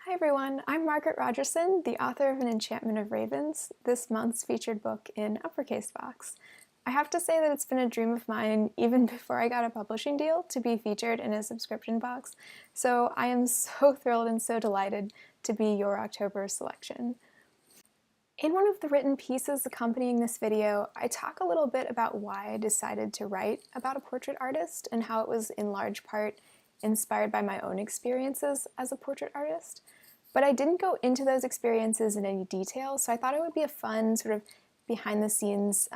Hi everyone, I'm Margaret Rogerson, the author of An Enchantment of Ravens, this month's featured book in Uppercase Box. I have to say that it's been a dream of mine, even before I got a publishing deal, to be featured in a subscription box, so I am so thrilled and so delighted to be your October selection. In one of the written pieces accompanying this video, I talk a little bit about why I decided to write about a portrait artist and how it was in large part inspired by my own experiences as a portrait artist. But I didn't go into those experiences in any detail, so I thought it would be a fun sort of behind-the-scenes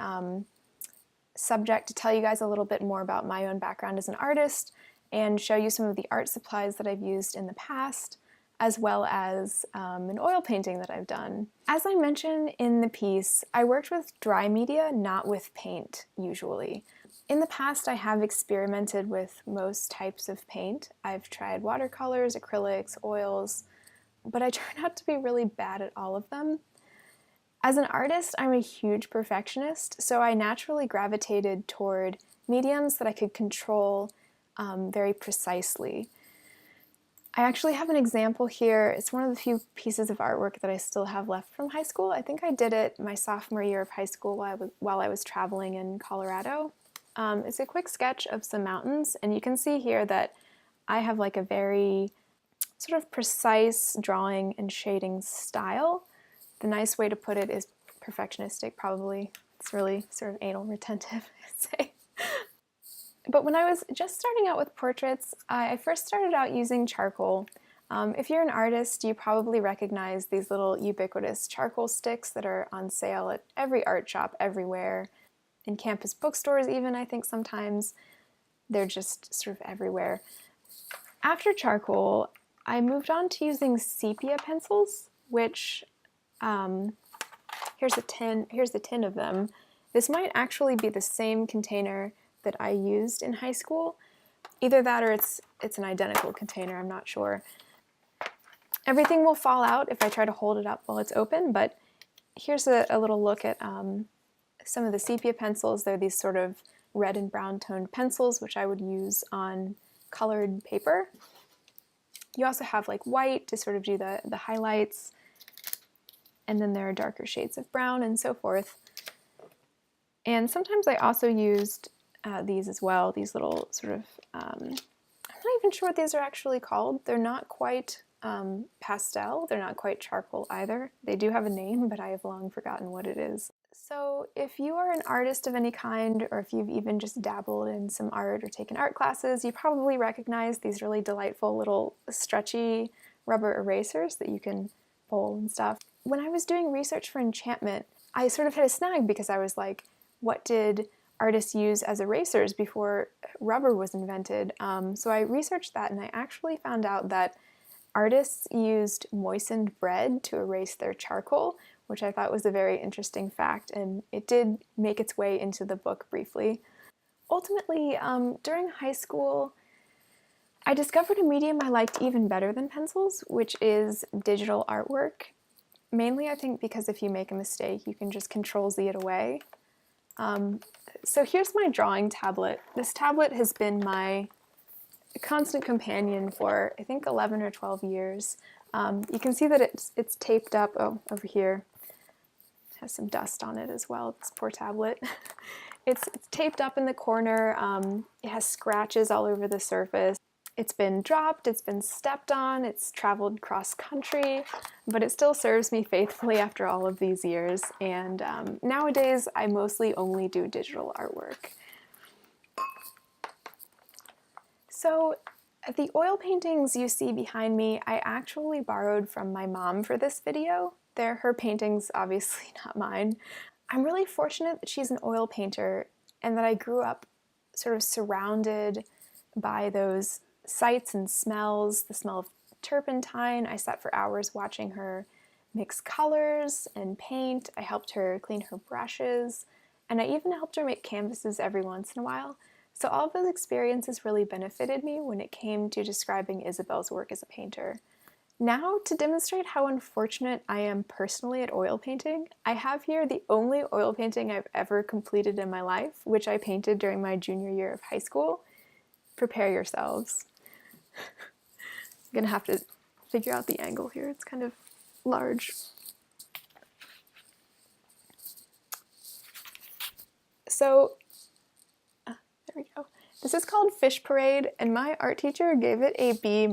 subject to tell you guys a little bit more about my own background as an artist and show you some of the art supplies that I've used in the past, as well as an oil painting that I've done. As I mentioned in the piece, I worked with dry media, not with paint, usually. In the past, I have experimented with most types of paint. I've tried watercolors, acrylics, oils, but I turned out to be really bad at all of them. As an artist, I'm a huge perfectionist, so I naturally gravitated toward mediums that I could control very precisely. I actually have an example here. It's one of the few pieces of artwork that I still have left from high school. I think I did it my sophomore year of high school while I was traveling in Colorado. It's a quick sketch of some mountains, and you can see here that I have like a very sort of precise drawing and shading style. The nice way to put it is perfectionistic, probably. It's really sort of anal retentive, I'd say. But when I was just starting out with portraits, I first started out using charcoal. If you're an artist, you probably recognize these little ubiquitous charcoal sticks that are on sale at every art shop everywhere. In campus bookstores even, I think sometimes. They're just sort of everywhere. After charcoal, I moved on to using sepia pencils, which, here's a tin of them. This might actually be the same container that I used in high school. Either that or it's an identical container, I'm not sure. Everything will fall out if I try to hold it up while it's open, but here's a little look at some of the sepia pencils. They're these sort of red and brown toned pencils, which I would use on colored paper. You also have like white to sort of do the highlights, and then there are darker shades of brown and so forth. And sometimes I also used these as well, these little sort of, I'm not even sure what these are actually called. They're not quite pastel, they're not quite charcoal either. They do have a name, but I have long forgotten what it is. So if you are an artist of any kind, or if you've even just dabbled in some art or taken art classes, you probably recognize these really delightful little stretchy rubber erasers that you can pull and stuff. When I was doing research for Enchantment, I sort of hit a snag because I was like, what did artists use as erasers before rubber was invented? So I researched that, and I actually found out that artists used moistened bread to erase their charcoal, which I thought was a very interesting fact, and it did make its way into the book briefly. Ultimately, during high school, I discovered a medium I liked even better than pencils, which is digital artwork. Mainly, I think, because if you make a mistake, you can just Control-Z it away. So here's my drawing tablet. This tablet has been my constant companion for, I think, 11 or 12 years. You can see that it's taped up. Oh, over here. It has some dust on it as well, this poor tablet. It's taped up in the corner. It has scratches all over the surface. It's been dropped, it's been stepped on, it's traveled cross-country, but it still serves me faithfully after all of these years, and nowadays I mostly only do digital artwork. So the oil paintings you see behind me, I actually borrowed from my mom for this video. They're her paintings, obviously not mine. I'm really fortunate that she's an oil painter and that I grew up sort of surrounded by those sights and smells, the smell of turpentine. I sat for hours watching her mix colors and paint. I helped her clean her brushes, and I even helped her make canvases every once in a while. So all of those experiences really benefited me when it came to describing Isabel's work as a painter. Now, to demonstrate how unfortunate I am personally at oil painting, I have here the only oil painting I've ever completed in my life, which I painted during my junior year of high school. Prepare yourselves. I'm gonna have to figure out the angle here. It's kind of large. So, there we go. This is called Fish Parade, and my art teacher gave it a B-.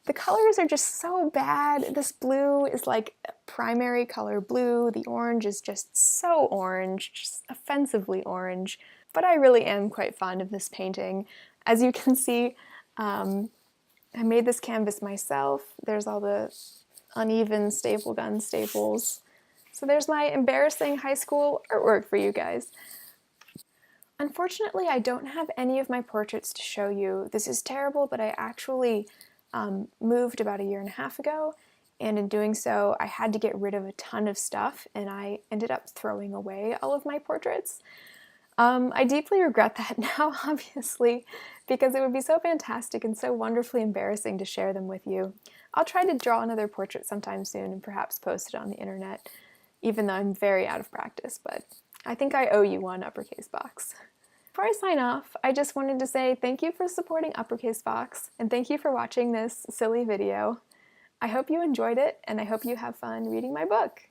The colors are just so bad. This blue is like a primary color blue. The orange is just so orange, just offensively orange. But I really am quite fond of this painting. As you can see, I made this canvas myself. There's all the uneven staple gun staples. So there's my embarrassing high school artwork for you guys. Unfortunately, I don't have any of my portraits to show you. This is terrible, but I actually moved about 1.5 years ago, and in doing so, I had to get rid of a ton of stuff, and I ended up throwing away all of my portraits. I deeply regret that now, obviously, because it would be so fantastic and so wonderfully embarrassing to share them with you. I'll try to draw another portrait sometime soon and perhaps post it on the internet, even though I'm very out of practice, but I think I owe you one, Uppercase Box. Before I sign off, I just wanted to say thank you for supporting Uppercase Box, and thank you for watching this silly video. I hope you enjoyed it, and I hope you have fun reading my book.